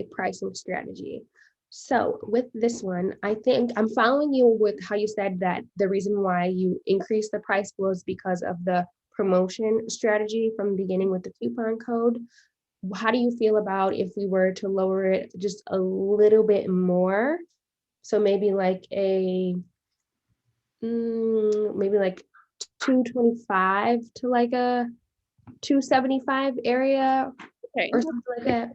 a pricing strategy. So with this one, I think I'm following you with how you said that the reason why you increased the price was because of the promotion strategy from the beginning with the coupon code. How do you feel about if we were to lower it just a little bit more? So maybe like maybe like 225 to like a 275 area Okay. or something like that.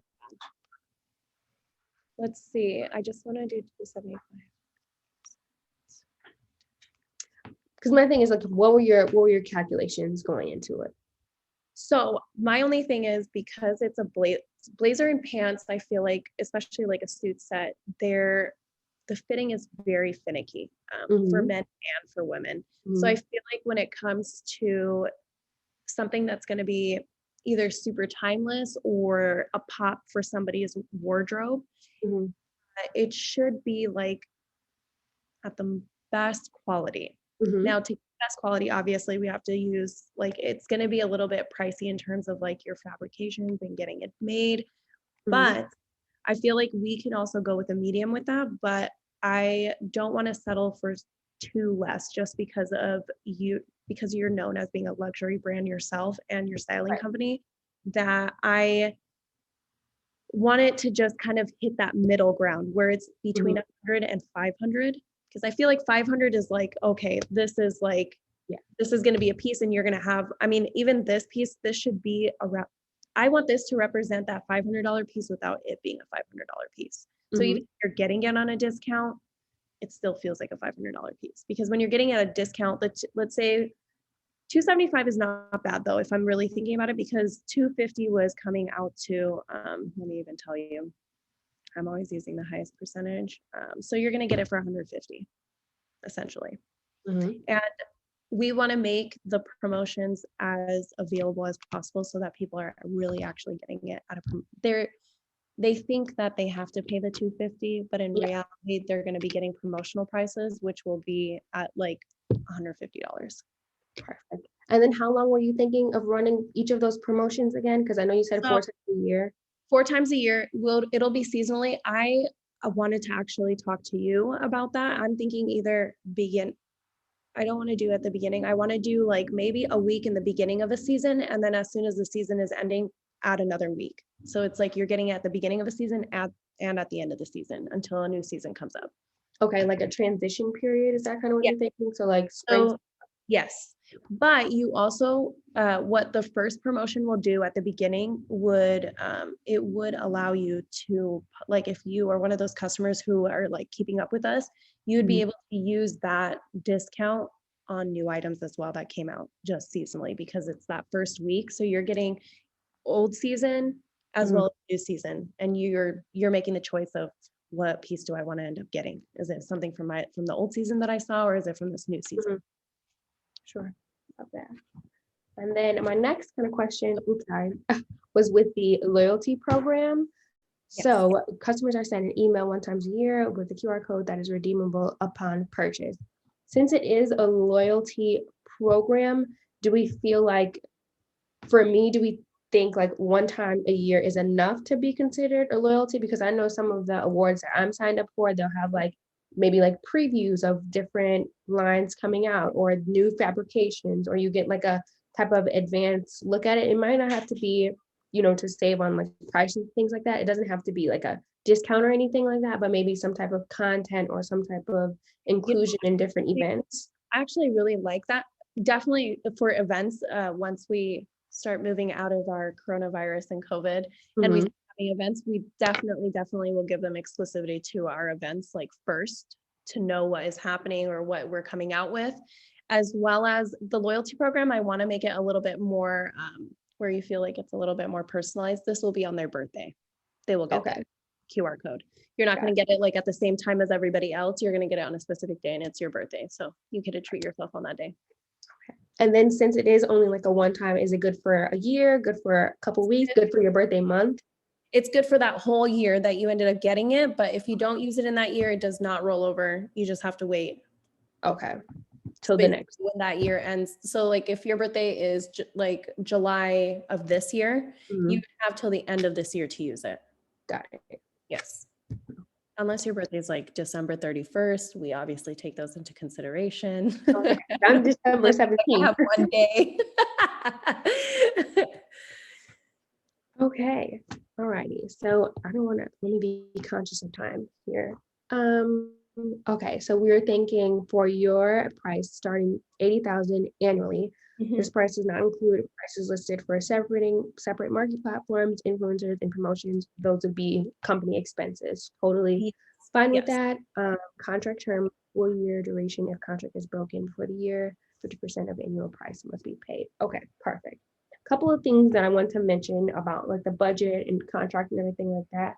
Let's see. I just want to do 275. Because my thing is like, what were your calculations going into it? So my only thing is because it's a blazer and pants, I feel like, especially like a suit set, the fitting is very finicky for men and for women. So I feel like when it comes to something that's going to be either super timeless or a pop for somebody's wardrobe, it should be like at the best quality. Now, to get best quality, obviously, we have to use like it's going to be a little bit pricey in terms of like your fabrications and getting it made. But I feel like we can also go with a medium with that. But I don't want to settle for too less just because you're known as being a luxury brand yourself and your styling company, that I want it to just kind of hit that middle ground where it's between 100 and 500. Because I feel like 500 is like, okay, this is like, this is going to be a piece and you're going to have, I mean, even this piece, this should be I want this to represent that $500 piece without it being a $500 piece. So even if you're getting it on a discount, it still feels like a $500 piece. Because when you're getting it at a discount, let's say 275 is not bad though, if I'm really thinking about it, because 250 was coming out to, let me even tell you, I'm always using the highest percentage. So you're going to get it for 150, essentially. And we want to make the promotions as available as possible so that people are really actually getting it at they think that they have to pay the 250, but in reality, they're going to be getting promotional prices, which will be at like $150. Perfect. And then how long were you thinking of running each of those promotions again? Because I know you said 4 times a year. 4 times a year. It'll be seasonally. I wanted to actually talk to you about that. I'm thinking either I don't want to do at the beginning. I want to do like maybe a week in the beginning of a season. And then as soon as the season is ending, add another week. So it's like you're getting it at the beginning of a season and at the end of the season until a new season comes up. Okay, like a transition period. Is that kind of what you're thinking? So like spring. So, yes. But you also, what the first promotion will do at the beginning it would allow you to, like, if you are one of those customers who are like keeping up with us, you'd be able to use that discount on new items as well that came out just seasonally, because it's that first week. So you're getting old season as well as new season, and you're making the choice of what piece do I want to end up getting? Is it something from the old season that I saw, or is it from this new season? Sure. Love that. And then my next kind of question, was with the loyalty program. Yes. So customers are sent an email 1 time a year with the QR code that is redeemable upon purchase. Since it is a loyalty program, do we feel like, for me, do we think like 1 time a year is enough to be considered a loyalty? Because I know some of the awards that I'm signed up for, they'll have like maybe like previews of different lines coming out or new fabrications, or you get like a type of advanced look at it. It might not have to be, to save on like prices, things like that. It doesn't have to be like a discount or anything like that, but maybe some type of content or some type of inclusion in different events. I actually really like that. Definitely for events, once we start moving out of our coronavirus and COVID and we start having events, we definitely will give them exclusivity to our events, like first, to know what is happening or what we're coming out with, as well as the loyalty program. I want to make it a little bit more where you feel like it's a little bit more personalized. This will be on their birthday. They will get that QR code. You're not going to get it like at the same time as everybody else. You're going to get it on a specific day, and it's your birthday. So you get to treat yourself on that day. And then since it is only like a 1 time, is it good for a year, good for a couple weeks, good for your birthday month? It's good for that whole year that you ended up getting it. But if you don't use it in that year, it does not roll over. You just have to wait. Okay. Till the next. When that year ends. So like if your birthday is like July of this year, you have till the end of this year to use it. Got it. Yes. Unless your birthday is like December 31st, we obviously take those into consideration. Okay. I'm December I 17th. have one day. Okay. Alrighty. So I don't want to, let me be conscious of time here. Um, okay. So we were thinking for your price starting 80,000 annually. This price does not include prices listed for separate market platforms, influencers, and promotions. Those would be company expenses. Totally Yes. fine with Yes. that. Contract term, 4-year duration. If contract is broken for the year, 50% of annual price must be paid. Okay, perfect. Couple of things that I want to mention about like the budget and contract and everything like that.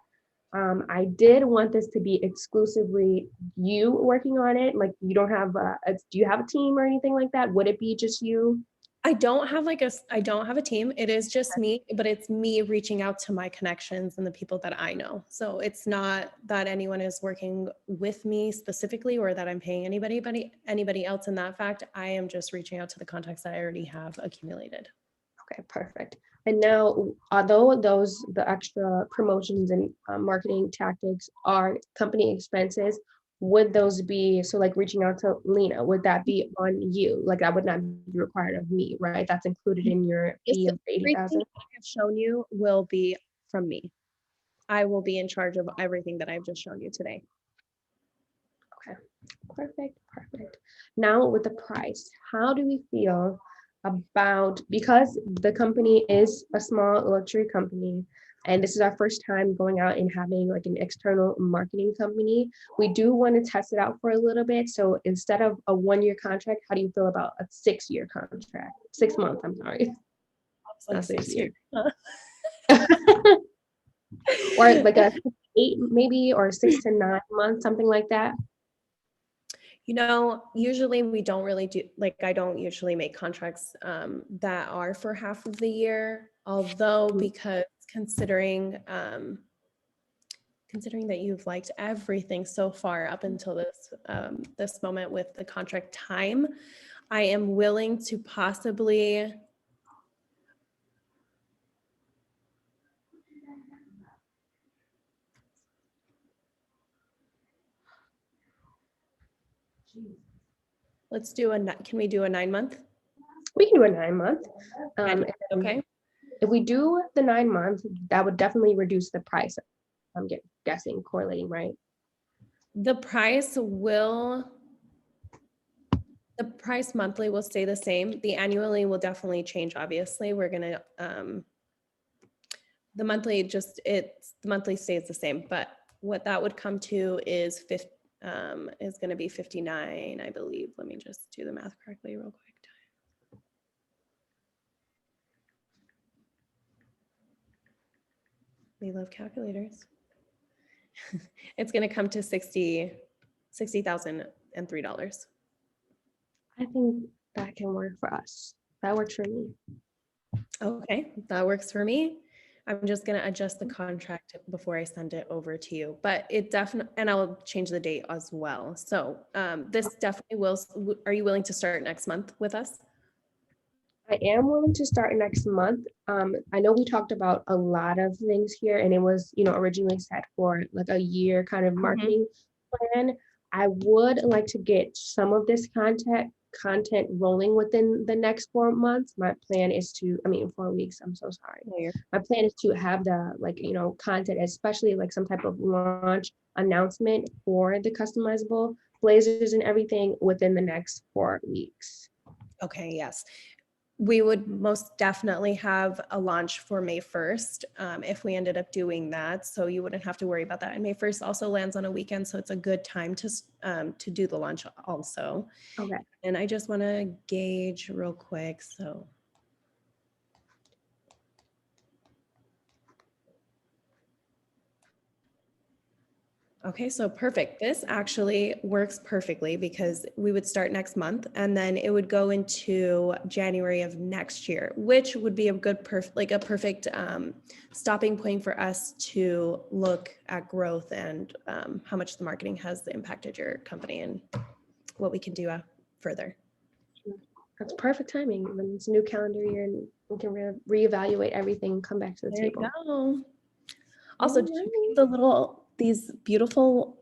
I did want this to be exclusively you working on it. Like you don't have do you have a team or anything like that? Would it be just you? I don't have I don't have a team. It is just me, but it's me reaching out to my connections and the people that I know. So it's not that anyone is working with me specifically or that I'm paying anybody else in that fact. I am just reaching out to the contacts that I already have accumulated. Okay, perfect. And now, although the extra promotions and marketing tactics are company expenses, would those be, so like reaching out to Lena, would that be on you? Like that would not be required of me, right? That's included in your fee of Everything 80,000? that I have shown you will be from me. I will be in charge of everything that I've just shown you today. Okay, perfect, perfect. Now with the price, how do we feel about, because the company is a small luxury company, and this is our first time going out and having like an external marketing company, we do want to test it out for a little bit. So instead of a 1-year contract, how do you feel about a 6-year contract? 6 months, I'm sorry. It's like Not 6 6 years. years. Or like a 8 maybe, or 6 to 9 months, something like that. You know, usually we don't really do, like, I don't usually make contracts that are for half of the year, although because considering that you've liked everything so far up until this moment with the contract time, I am willing to possibly can we do a 9-month? We can do a 9-month. And okay. If we do the 9 months, that would definitely reduce the price. I'm guessing, correlating, right? The price monthly will stay the same. The annually will definitely change. Obviously, we're gonna the monthly stays the same, but what that would come to is going to be 59, I believe. Let me just do the math correctly real quick. We love calculators. It's going to come to $60,003. I think that can work for us. That works for me. Okay, that works for me. I'm just going to adjust the contract before I send it over to you, but it definitely, and I'll change the date as well. So this definitely will, are you willing to start next month with us? I am willing to start next month. I know we talked about a lot of things here, and it was, originally set for like a year kind of marketing plan. I would like to get some of this content rolling within the next 4 months. My plan is to, 4 weeks, I'm so sorry. My plan is to have the content, especially like some type of launch announcement for the customizable blazers and everything within the next 4 weeks. Okay, yes. We would most definitely have a launch for May 1st if we ended up doing that. So you wouldn't have to worry about that. And May 1st also lands on a weekend, so it's a good time to do the launch also. Okay. And I just want to gauge real quick. So okay, so perfect. This actually works perfectly because we would start next month and then it would go into January of next year, which would be a perfect stopping point for us to look at growth and how much the marketing has impacted your company and what we can do further. That's perfect timing. When it's a new calendar year and we can reevaluate everything and come back to the There table. you go. Also, did you read the little these beautiful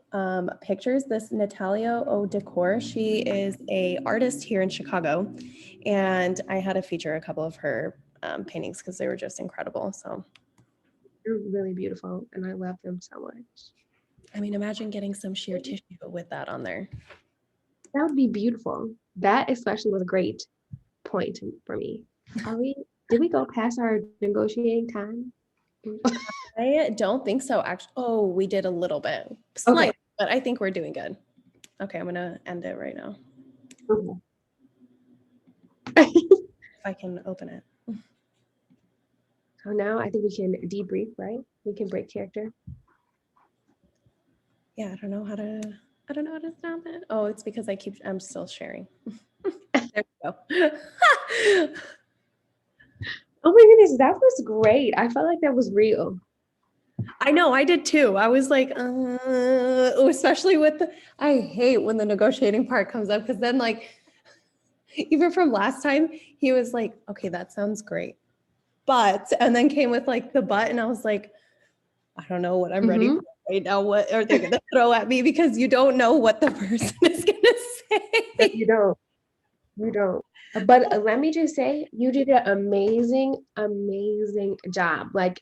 pictures. This Natalia O Decor, she is a artist here in Chicago, and I had to feature a couple of her paintings because they were just incredible. So, They're really beautiful, and I love them so much. I mean, imagine getting some sheer tissue with that on there. That would be beautiful. That especially was a great point for me. Did we go past our negotiating time? I don't think so. Actually, oh, we did a little bit, slightly, Okay. but I think we're doing good. Okay, I'm gonna end it right now. Okay. If I can open it. So now I think we can debrief, right? We can break character. Yeah, I don't know how to stop it. Oh, it's because I'm still sharing. There we go. Oh my goodness, that was great. I felt like that was real. I know, I did too. I was like, especially I hate when the negotiating part comes up because then, like, even from last time, he was like, okay, that sounds great. But, and then came with like the but, and I was like, I don't know what I'm ready for right now. What are they going to throw at me? Because you don't know what the person is going to No, say. you don't. You don't. But let me just say, you did an amazing, amazing job. Like,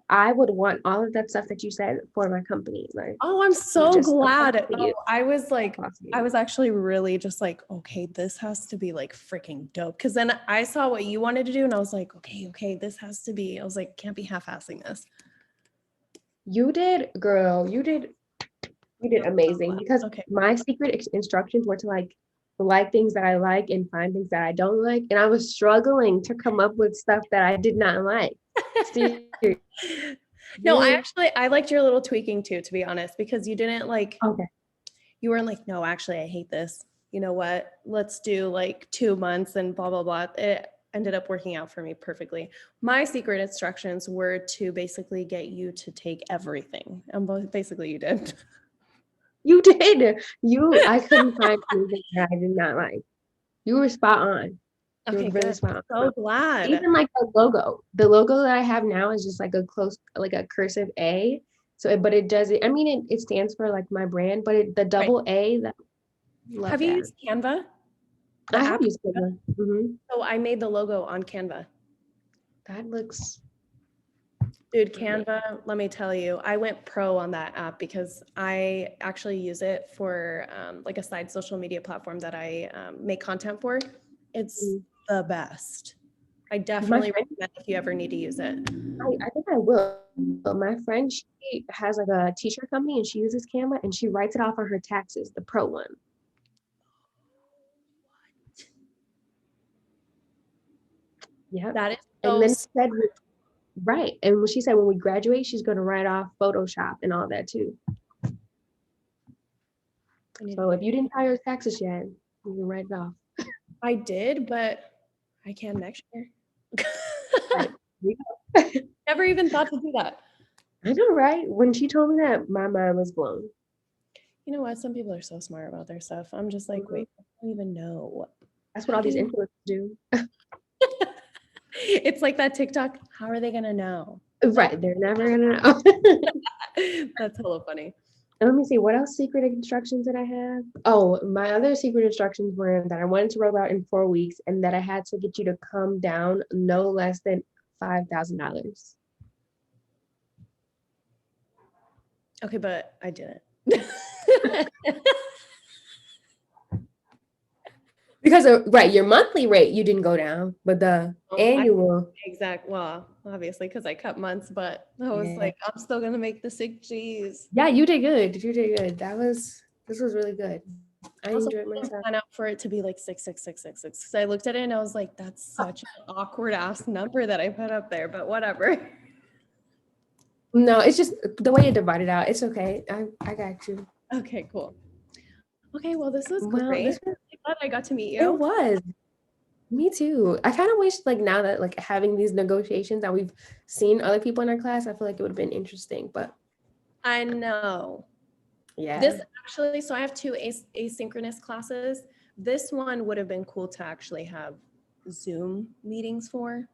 I would want all of that stuff that you said for my company. Like, Oh, I'm so just glad. applause to you. I was like, Applause to I you. was actually really just like, okay, this has to be like freaking dope. Cause then I saw what you wanted to do and I was like, okay, this has to be, I was like, can't be half-assing this. You did, girl. You did amazing because Okay. my secret instructions were to like things that I like and find things that I don't like. And I was struggling to come up with stuff that I did not like. Seriously. No, I liked your little tweaking too, to be honest, because you didn't like, Okay. you weren't like, no, actually, I hate this. You know what? Let's do like 2 months and blah, blah, blah. It ended up working out for me perfectly. My secret instructions were to basically get you to take everything. And basically you did. You did. I couldn't find anything that I did not like. You were spot on. You were Okay, really good. spot So on. glad. Even like the logo. The logo that I have now is just like a cursive A. So, but it does it. I mean, it stands for like my brand, but the double A. Love Have you that. used Canva? I The have app? used Canva. So I made the logo on Canva. That looks Dude, amazing. Canva, let me tell you, I went pro on that app because I actually use it for like a side social media platform that I make content for. It's the best. I My definitely friend, recommend if you ever need to use it. I think I will. But my friend, she has like a t-shirt company and she uses Canva and she writes it off on her taxes, the pro one. Yep. That is And so then said, right. And when she said when we graduate, she's going to write off Photoshop and all that too. So if you didn't file your taxes yet, you can write it off. I did, but I can next year. Right. Never even thought to do that. I know, right? When she told me that, my mind was blown. You know what? Some people are so smart about their stuff. I'm just like, wait, I don't even know. That's what all these influencers do. It's like that TikTok. How are they gonna know? Right. They're never gonna know. That's hella funny. And let me see, what else secret instructions did I have? Oh, my other secret instructions were that I wanted to roll out in 4 weeks and that I had to get you to come down no less than $5,000. Okay, but I didn't. Because right, your monthly rate you didn't go down, but the annual. Well, obviously, because I cut months, but I was Yeah. like, I'm still gonna make the 6 Gs. Yeah, you did good. You did good. This was really good. I Also, enjoyed I didn't myself. sign up for it to be like 66666. So I looked at it and I was like, that's such an awkward ass number that I put up there, but whatever. No, it's just the way you divided out. It's okay. I got you. Okay, cool. Okay, well, this was Well, great. I'm glad I got to meet it you. was. Me too. I kind of wish like now that like having these negotiations that we've seen other people in our class, I feel like it would have been interesting, but I know. yeah. This actually, so I have two asynchronous classes. This one would have been cool to actually have Zoom meetings for.